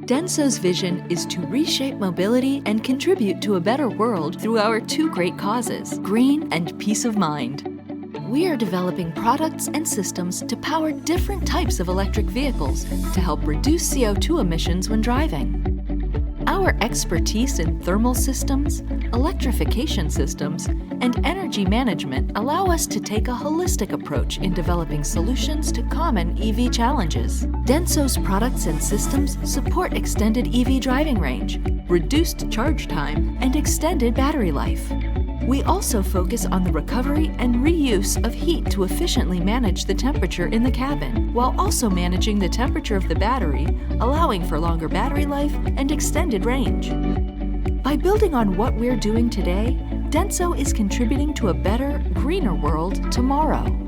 DENSO's vision is to reshape mobility and contribute to a better world through our two great causes, green and peace of mind. We are developing products and systems to power different types of electric vehicles to help reduce CO2 emissions when driving. Our expertise in thermal systems, electrification systems, and energy management allow us to take a holistic approach in developing solutions to common EV challenges. DENSO's products and systems support extended EV driving range, reduced charge time, and extended battery life. We also focus on the recovery and reuse of heat to efficiently manage the temperature in the cabin, while also managing the temperature of the battery, allowing for longer battery life and extended range. By building on what we're doing today, DENSO is contributing to a better, greener world tomorrow.